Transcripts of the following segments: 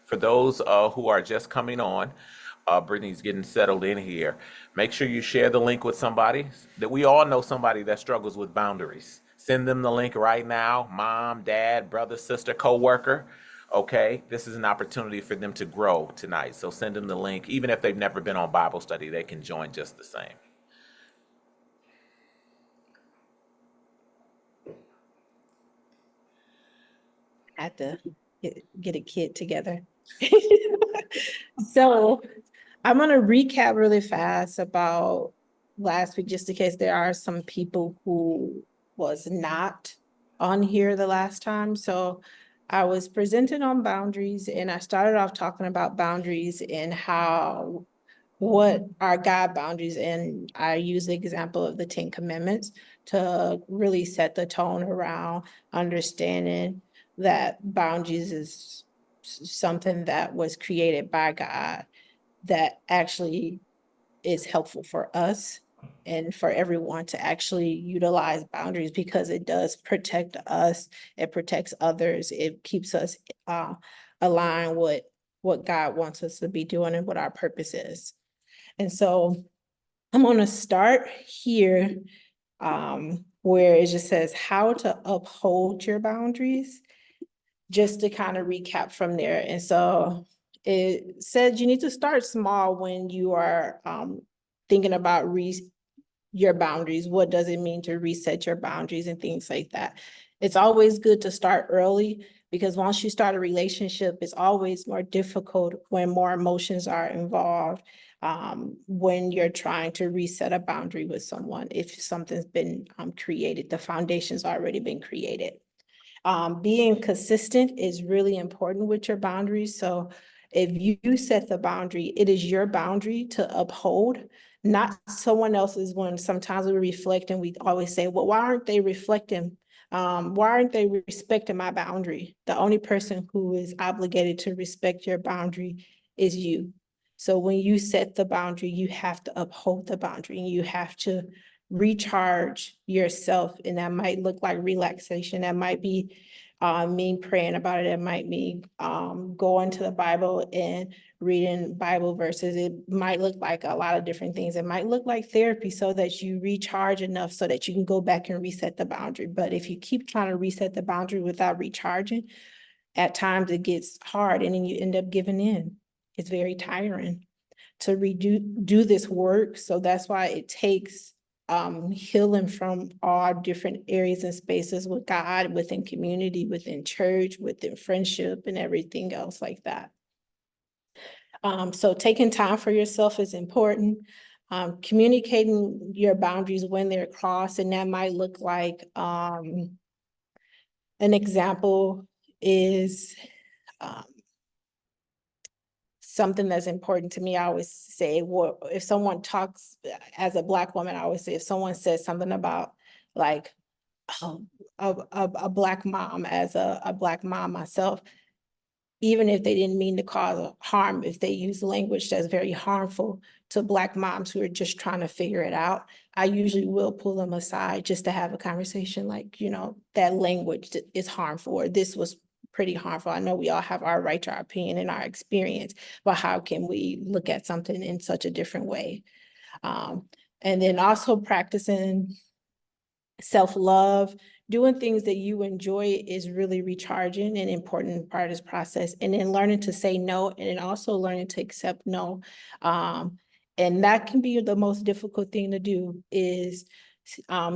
For those who are just coming on, Brittney's getting settled in here. Make sure you share the link with somebody that we all know somebody that struggles with boundaries. Send them the link right now. Mom, dad, brother, sister, coworker. Okay, this is an opportunity for them to grow tonight. So send them the link. Even if they've never been on Bible study, they can join just the same. Had to get a kid together. So I'm going to recap really fast about last week, just in case there are some people who was not on here the last time. So I was presenting on boundaries, and I started off talking about boundaries and how what are God boundaries, and I use the example of the 10 Commandments to really set the tone around understanding that boundaries is something that was created by God that actually is helpful for us and for everyone to actually utilize boundaries, because it does protect us, it protects others, it keeps us aligned with what God wants us to be doing and what our purpose is. And so I'm going to start here where it just says how to uphold your boundaries, just to kind of recap from there. And so it said you need to start small when you are thinking about your boundaries. What does it mean to reset your boundaries and things like that? It's always good to start early, because once you start a relationship, it's always more difficult when more emotions are involved. When you're trying to reset a boundary with someone, if something's been created, the foundation's already been created. Being consistent is really important with your boundaries. So if you set the boundary, it is your boundary to uphold, not someone else's one. Sometimes we reflect and we always say, well, why aren't they reflecting? Why aren't they respecting my boundary? The only person who is obligated to respect your boundary is you. So when you set the boundary, you have to uphold the boundary, and you have to recharge yourself. And that might look like relaxation. That might be me praying about it. It might be going to the Bible and reading Bible verses. It might look like a lot of different things. It might look like therapy, so that you recharge enough so that you can go back and reset the boundary. But if you keep trying to reset the boundary without recharging, at times it gets hard, and then you end up giving in. It's very tiring to do this work. So that's why it takes healing from all different areas and spaces with God, within community, within church, within friendship, and everything else like that. So taking time for yourself is important. Communicating your boundaries when they're crossed, and that might look like an example is something that's important to me. I always say, well, if someone talks, as a Black woman, I always say, if someone says something about like a Black mom, as a Black mom myself, even if they didn't mean to cause harm, if they use language that's very harmful to Black moms who are just trying to figure it out, I usually will pull them aside just to have a conversation like, you know, that language is harmful, or this was pretty harmful. I know we all have our right to our opinion and our experience, but how can we look at something in such a different way? And then also practicing self-love, doing things that you enjoy is really recharging and important part of this process. And then learning to say no, and then also learning to accept no. And that can be the most difficult thing to do, is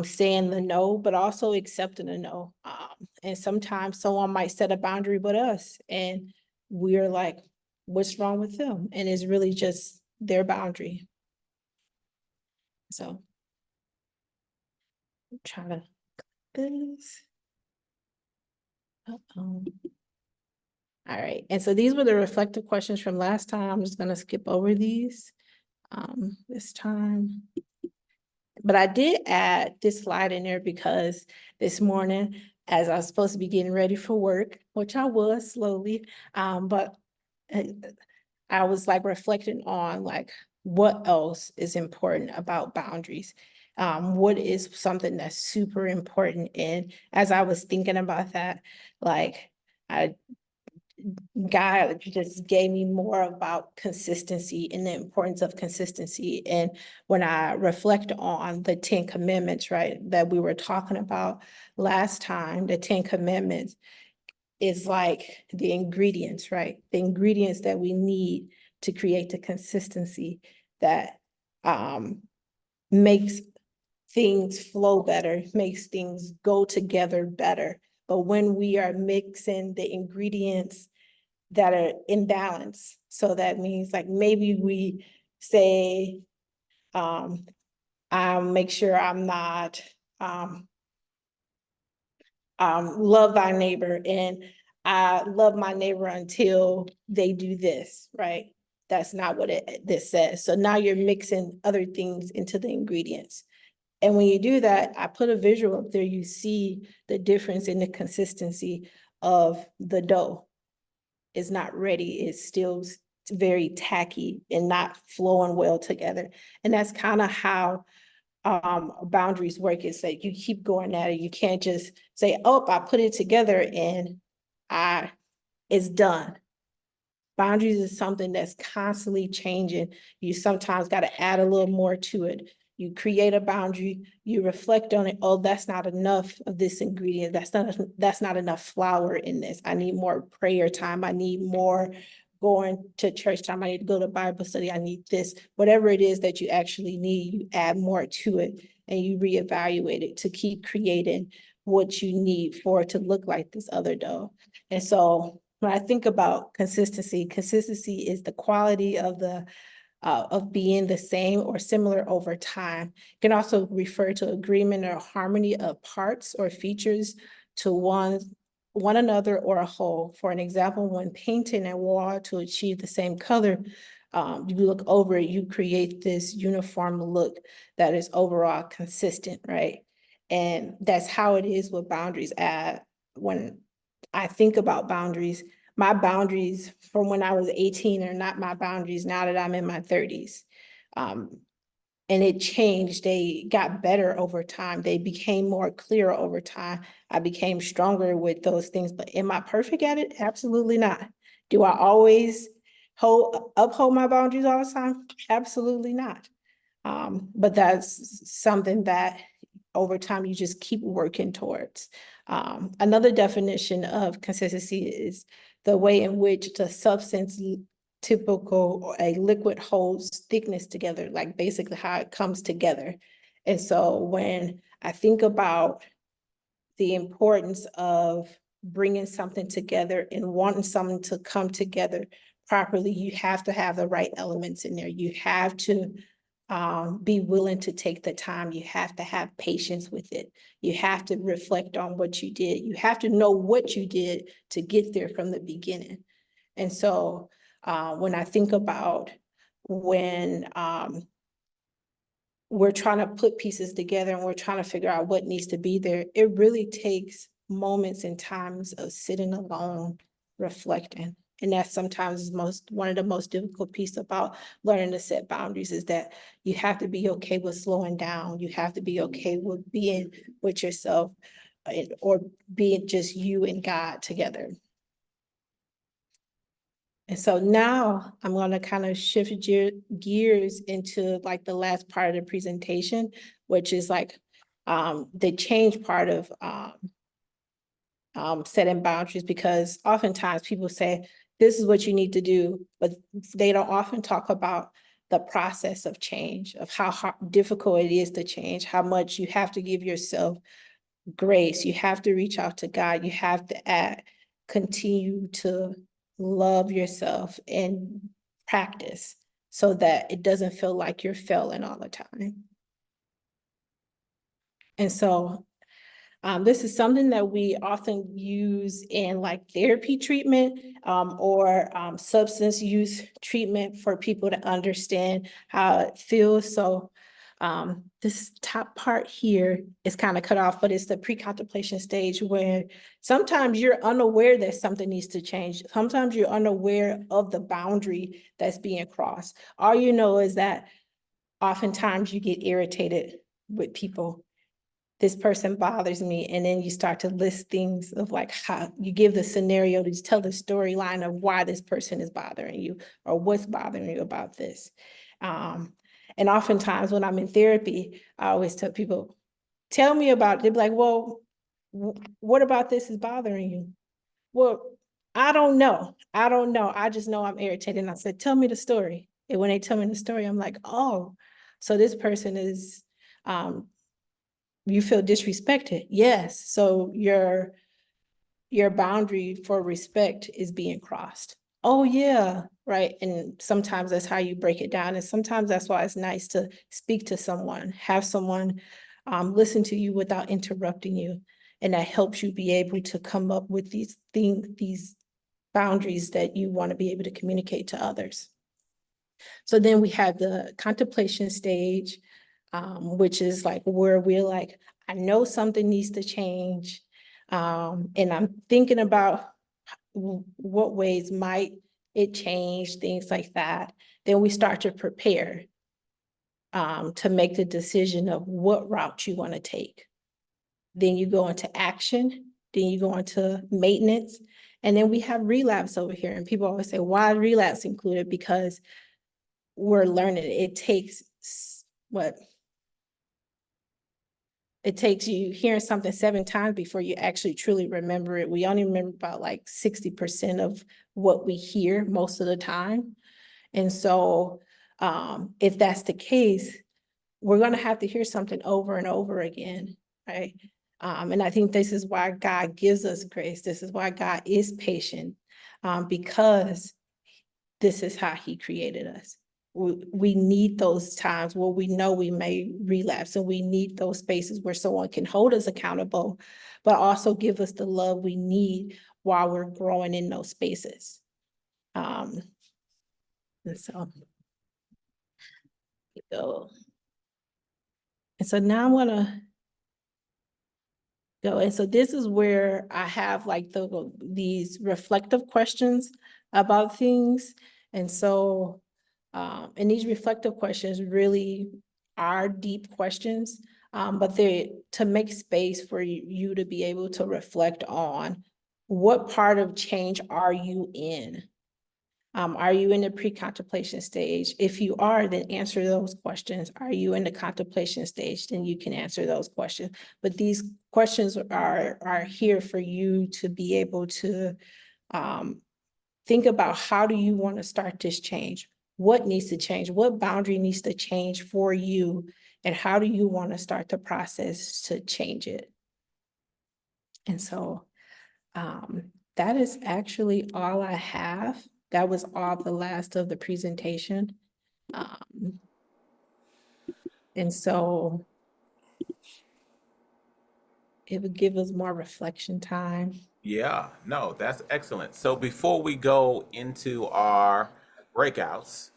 saying the no, but also accepting a no. And sometimes someone might set a boundary with us, and we're like, what's wrong with them? And it's really just their boundary. So I'm trying to this. All right, and so these were the reflective questions from last time. I'm just gonna skip over these this time. But I did add this slide in there because this morning, as I was supposed to be getting ready for work, which I was slowly, but I was like reflecting on like what else is important about boundaries? What is something that's super important? And as I was thinking about that, like, I God just gave me more about consistency and the importance of consistency. And when I reflect on the 10 commandments, right, that we were talking about last time, the 10 commandments is like the ingredients, right? The ingredients that we need to create the consistency that makes things flow better, makes things go together better. But when we are mixing the ingredients that are in balance. So that means like maybe we say, I'll make sure I'm not, love thy neighbor, and I love my neighbor until they do this, right? That's not what this says. So now you're mixing other things into the ingredients. And when you do that, I put a visual up there, you see the difference in the consistency of the dough. Is not ready, it's still very tacky and not flowing well together. And that's kind of how boundaries work. Is that you keep going at it. You can't just say, oh, I put it together and it's done. Boundaries is something that's constantly changing. You sometimes got to add a little more to it. You create a boundary, you reflect on it. Oh, that's not enough of this ingredient. That's not enough flour in this. I need more prayer time. I need more going to church time. I need to go to Bible study. I need this. Whatever it is that you actually need, you add more to it and you reevaluate it to keep creating what you need for it to look like this other dough. And so when I think about consistency, consistency is the quality of being the same or similar over time. It can also refer to agreement or harmony of parts or features to one another or a whole. For an example, when painting a wall to achieve the same color, you look over it, you create this uniform look that is overall consistent, right? And that's how it is with boundaries. When I think about boundaries, my boundaries from when I was 18 are not my boundaries now that I'm in my 30s. And it changed. They got better over time. They became more clear over time. I became stronger with those things. But am I perfect at it? Absolutely not. Do I always uphold my boundaries all the time? Absolutely not. But that's something that over time you just keep working towards. Another definition of consistency is the way in which the substance typical or a liquid holds thickness together, like basically how it comes together. And so when I think about the importance of bringing something together and wanting something to come together properly, you have to have the right elements in there. You have to be willing to take the time. You have to have patience with it. You have to reflect on what you did. You have to know what you did to get there from the beginning. And so when I think about when we're trying to put pieces together and we're trying to figure out what needs to be there, it really takes moments and times of sitting alone, reflecting. And that's sometimes one of the most difficult pieces about learning to set boundaries is that you have to be okay with slowing down. You have to be okay with being with yourself or being just you and God together. And so now I'm going to kind of shift gears into like the last part of the presentation, which is like the change part of setting boundaries, because oftentimes people say, this is what you need to do, but they don't often talk about the process of change, of how difficult it is to change, how much you have to give yourself grace. You have to reach out to God. You have to continue to love yourself and practice so that it doesn't feel like you're failing all the time. And so this is something that we often use in like therapy treatment or substance use treatment for people to understand how it feels. So This top part here is kind of cut off, but it's the pre-contemplation stage where sometimes you're unaware that something needs to change. Sometimes you're unaware of the boundary that's being crossed. All you know is that oftentimes you get irritated with people. This person bothers me. And then you start to list things of like how you give the scenario to tell the storyline of why this person is bothering you or what's bothering you about this. And oftentimes when I'm in therapy, I always tell people, tell me about it. They'd be like, well, what about this is bothering you? Well, I don't know. I don't know. I just know I'm irritated. And I said, tell me the story. And when they tell me the story, I'm like, oh, so this person is, you feel disrespected. Yes. So your boundary for respect is being crossed. Oh yeah, right. And sometimes that's how you break it down. And sometimes that's why it's nice to speak to someone, have someone listen to you without interrupting you. And that helps you be able to come up with these things, these boundaries that you want to be able to communicate to others. So then we have the contemplation stage, which is like where we're like, I know something needs to change. And I'm thinking about what ways might it change, things like that. Then we start to prepare to make the decision of what route you want to take. Then you go into action, then you go into maintenance, and then we have relapse over here. And people always say, why relapse included? Because we're learning. It takes what? It takes you hearing something 7 times before you actually truly remember it. We only remember about like 60% of what we hear most of the time. And so if that's the case, we're going to have to hear something over and over again, right? And I think this is why God gives us grace. This is why God is patient, because this is how he created us. We need those times where we know we may relapse, and we need those spaces where someone can hold us accountable, but also give us the love we need while we're growing in those spaces. And so, go. And so now I'm gonna go. And so this is where I have like these reflective questions about things. And so, and these reflective questions really are deep questions, but they're to make space for you to be able to reflect on what part of change are you in? Are you in the pre-contemplation stage? If you are, then answer those questions. Are you in the contemplation stage? Then you can answer those questions. But these questions are here for you to be able to think about, how do you want to start this change? What needs to change? What boundary needs to change for you? And how do you want to start the process to change it? And so that is actually all I have. That was all the last of the presentation. And so it would give us more reflection time. Yeah, no, that's excellent. So before we go into our breakouts,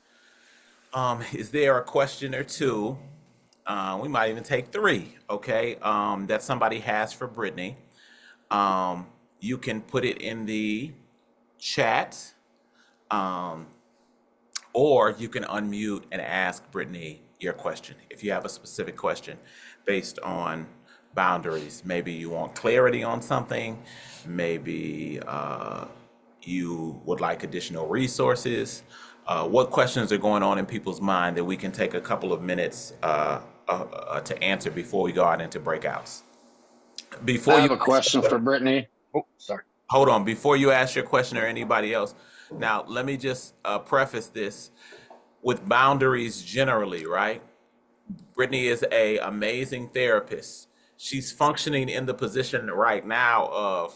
is there a question or two? We might even take 3, okay, that somebody has for Brittney. You can put it in the chat, or you can unmute and ask Brittney your question. If you have a specific question based on boundaries, maybe you want clarity on something, maybe you would like additional resources. What questions are going on in people's mind that we can take a couple of minutes to answer before we go out into breakouts? Before I you have a question for Brittney. Oh, sorry. hold on, before you ask your question or anybody else. Now, let me just preface this with boundaries generally, right? Brittney is a amazing therapist. She's functioning in the position right now of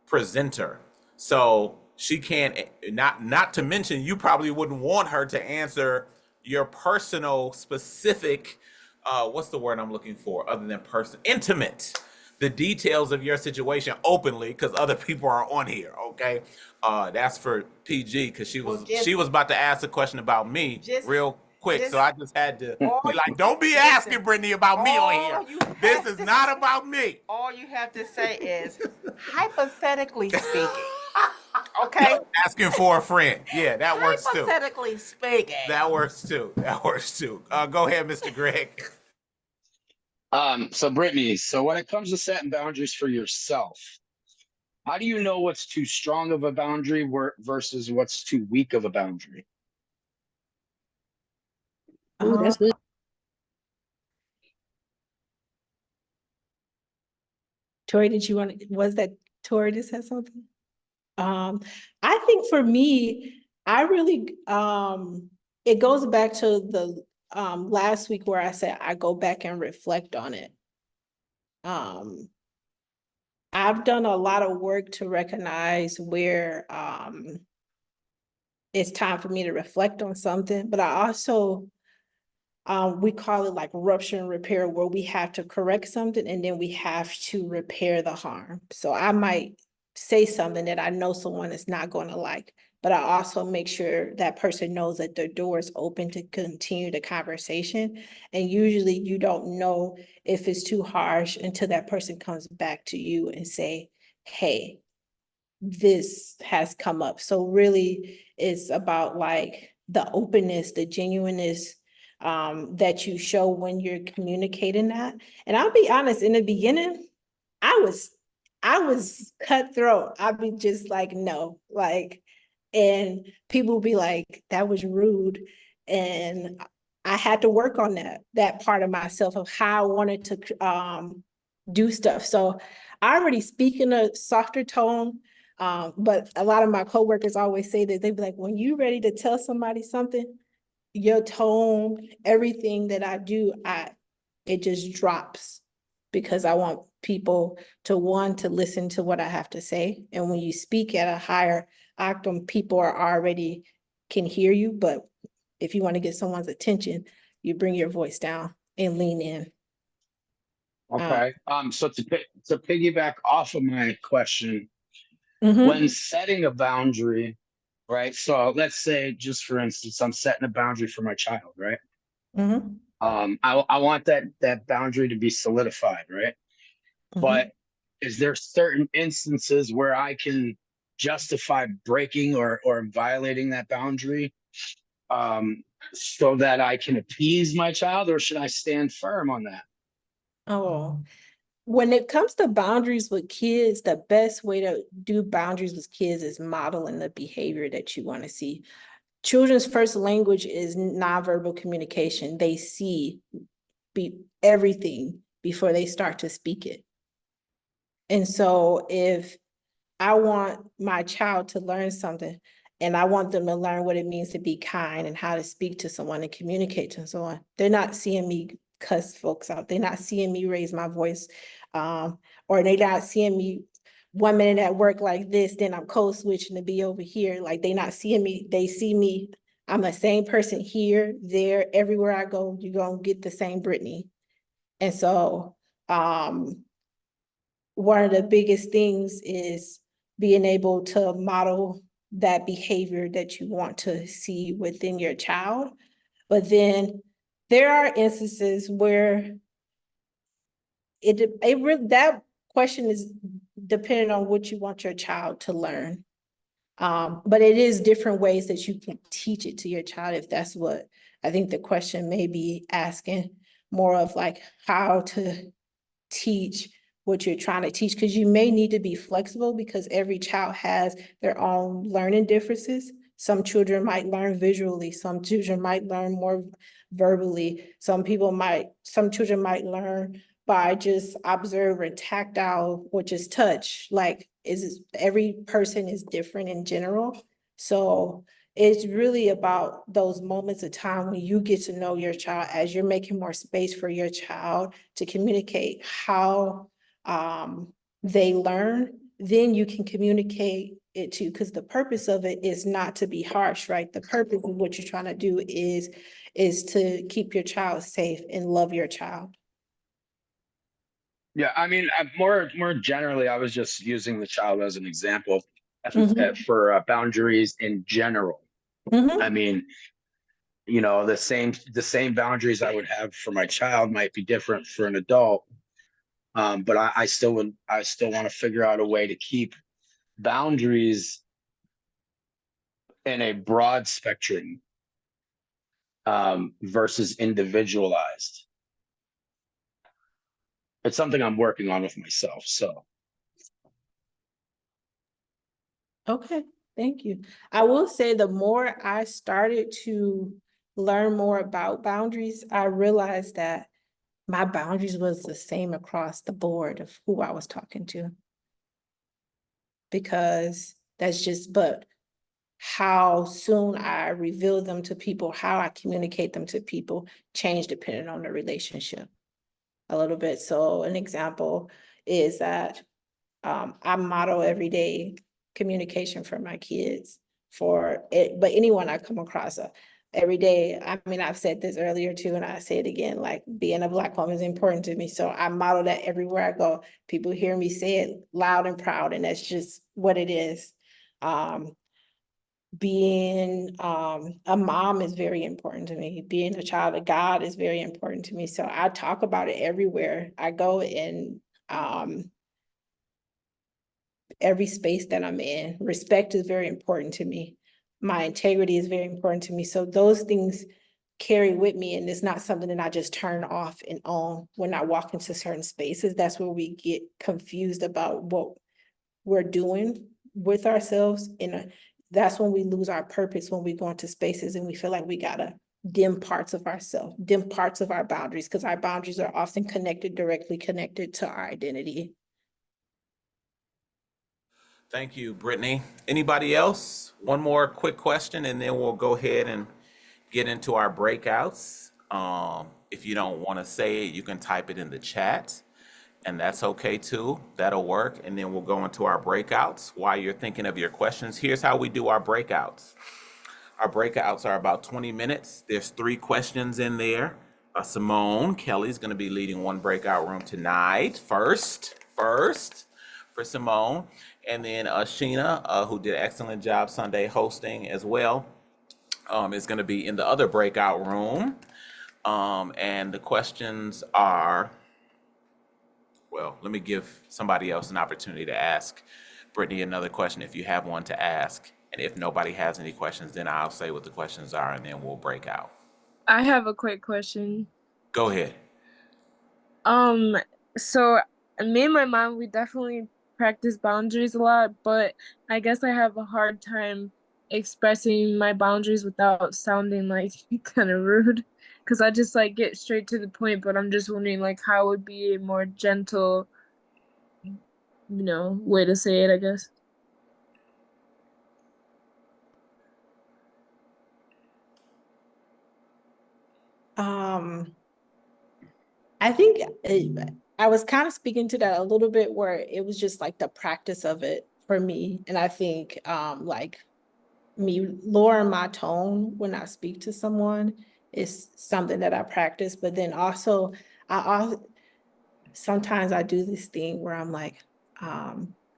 presenter. So she can't, not to mention, you probably wouldn't want her to answer your personal specific, what's the word I'm looking for other than intimate, the details of your situation openly, because other people are on here, okay? That's for PG, because she was about to ask a question about me. quick, This- so I just had to all be you- like, don't be listen, asking Brittney about me on all here. you This have is to not about me. All you have to say is, hypothetically speaking. Okay? Asking for a friend. Yeah, that works too. Hypothetically speaking. That works too. That works too. Go ahead, Mr. Greg. So Brittany, so when it comes to setting boundaries for yourself, how do you know what's too strong of a boundary versus what's too weak of a boundary? Ooh, that's good. Tori, was that Tori that said something? I think for me, I really, it goes back to the, last week where I said I go back and reflect on it. I've done a lot of work to recognize where, it's time for me to reflect on something, but I also, we call it like rupture and repair, where we have to correct something and then we have to repair the harm. So I might say something that I know someone is not going to like, but I also make sure that person knows that the door is open to continue the conversation. And usually you don't know if it's too harsh until that person comes back to you and say, hey, this has come up. So really it's about like the openness, the genuineness that you show when you're communicating that. And I'll be honest, in the beginning, I was cutthroat. I'd be just like, no, like, and people would be like, that was rude. And I had to work on that part of myself of how I wanted to do stuff. So I already speak in a softer tone. But a lot of my coworkers always say that they'd be like, when you're ready to tell somebody something, your tone, everything that I do, it just drops because I want people to want to listen to what I have to say. And when you speak at a higher octave, people are already can hear you. But if you want to get someone's attention, you bring your voice down and lean in. Okay. So to piggyback off of my question, Mhm. when setting a boundary, right? So let's say, just for instance, I'm setting a boundary for my child, right? Mhm. I want that boundary to be solidified, right? Mhm. But is there certain instances where I can justify breaking or violating that boundary, so that I can appease my child, or should I stand firm on that? Oh, when it comes to boundaries with kids, the best way to do boundaries with kids is modeling the behavior that you want to see. Children's first language is nonverbal communication. They see everything before they start to speak it. And so if I want my child to learn something and I want them to learn what it means to be kind and how to speak to someone and communicate to someone, they're not seeing me cuss folks out. They're not seeing me raise my voice. Or they're not seeing me 1 minute at work like this, then I'm code switching to be over here. Like they're not seeing me. They see me. I'm the same person here, there, everywhere I go, you're gonna get the same Brittney. And so one of the biggest things is being able to model that behavior that you want to see within your child. But then there are instances where that question is dependent on what you want your child to learn. But it is different ways that you can teach it to your child, if that's what I think the question may be asking, more of like how to teach what you're trying to teach, because you may need to be flexible because every child has their own learning differences. Some children might learn visually, some children might learn more verbally, some children might learn by just observing tactile, which is touch. Like every person is different in general. So it's really about those moments of time when you get to know your child as you're making more space for your child to communicate how they learn, then you can communicate it to, because the purpose of it is not to be harsh, right? The purpose of what you're trying to do is to keep your child safe and love your child. Yeah, I mean, more generally, I was just using the child as an example Mhm. for boundaries in general. I Mhm. mean, you know, the same boundaries I would have for my child might be different for an adult. But I still want to figure out a way to keep boundaries in a broad spectrum, versus individualized. It's something I'm working on with myself. So Okay, thank you. I will say the more I started to learn more about boundaries, I realized that my boundaries was the same across the board of who I was talking to. Because that's just, but how soon I reveal them to people, how I communicate them to people change depending on the relationship a little bit. So an example is that I model everyday communication for my kids for it, but anyone I come across every day. I mean, I've said this earlier too, and I say it again, like being a Black woman is important to me. So I model that everywhere I go. People hear me say it loud and proud, and that's just what it is. Being a mom is very important to me. Being a child of God is very important to me. So I talk about it everywhere I go in. Every space that I'm in. Respect is very important to me. My integrity is very important to me. So those things carry with me, and it's not something that I just turn off and on when I walk into certain spaces. That's where we get confused about what we're doing with ourselves. And that's when we lose our purpose, when we go into spaces and we feel like we gotta dim parts of ourselves, dim parts of our boundaries, because our boundaries are often directly connected to our identity. Thank you, Brittany. Anybody else? One more quick question, and then we'll go ahead and get into our breakouts. If you don't want to say it, you can type it in the chat, and that's okay too. That'll work. And then we'll go into our breakouts while you're thinking of your questions. Here's how we do our breakouts. Our breakouts are about 20 minutes. There's 3 questions in there. Simone Kelly's going to be leading one breakout room tonight. First for Simone. And then Sheena, who did an excellent job Sunday hosting as well, is going to be in the other breakout room. And the questions are, well, let me give somebody else an opportunity to ask Brittany another question if you have one to ask. And if nobody has any questions, then I'll say what the questions are, and then we'll break out. I have a quick question. Go ahead. So me and my mom, we definitely practice boundaries a lot, but I guess I have a hard time expressing my boundaries without sounding like kind of rude, because I just like get straight to the point. But I'm just wondering like how would be a more gentle, way to say it, I guess. I think I was kind of speaking to that a little bit, where it was just like the practice of it for me. And I think like me lowering my tone when I speak to someone is something that I practice. But then also sometimes I do this thing where I'm like,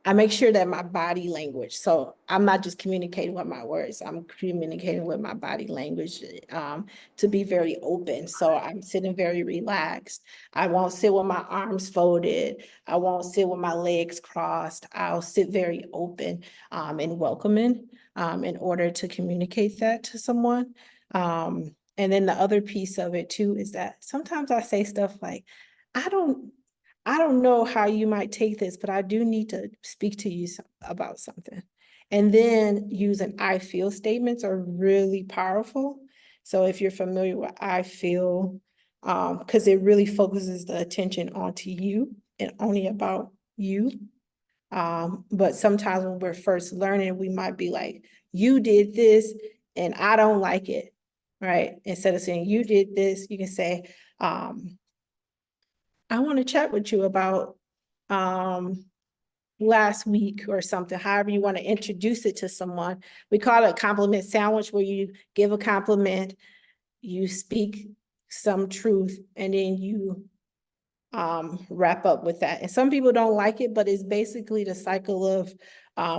I make sure that my body language, so I'm not just communicating with my words, I'm communicating with my body language to be very open. So I'm sitting very relaxed. I won't sit with my arms folded. I won't sit with my legs crossed. I'll sit very open and welcoming in order to communicate that to someone. And then the other piece of it too is that sometimes I say stuff like, I don't know how you might take this, but I do need to speak to you about something. And then using I feel statements are really powerful. So if you're familiar with I feel, because it really focuses the attention onto you and only about you. But sometimes when we're first learning, we might be like, you did this and I don't like it, right? Instead of saying you did this, you can say, I want to chat with you about last week or something, however you want to introduce it to someone. We call it a compliment sandwich, where you give a compliment, you speak some truth, and then you wrap up with that. And some people don't like it, but it's basically the cycle of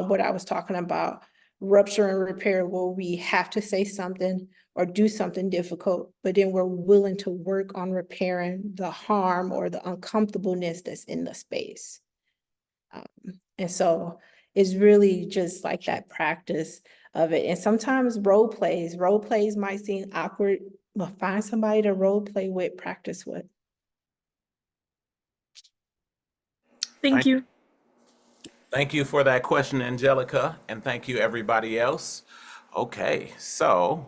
what I was talking about rupture and repair where we have to say something or do something difficult, but then we're willing to work on repairing the harm or the uncomfortableness that's in the space. And so it's really just like that practice of it. And sometimes role plays might seem awkward, but find somebody to role play with, practice with. Thank you. Thank you for that question, Angelica, and thank you everybody else. Okay, so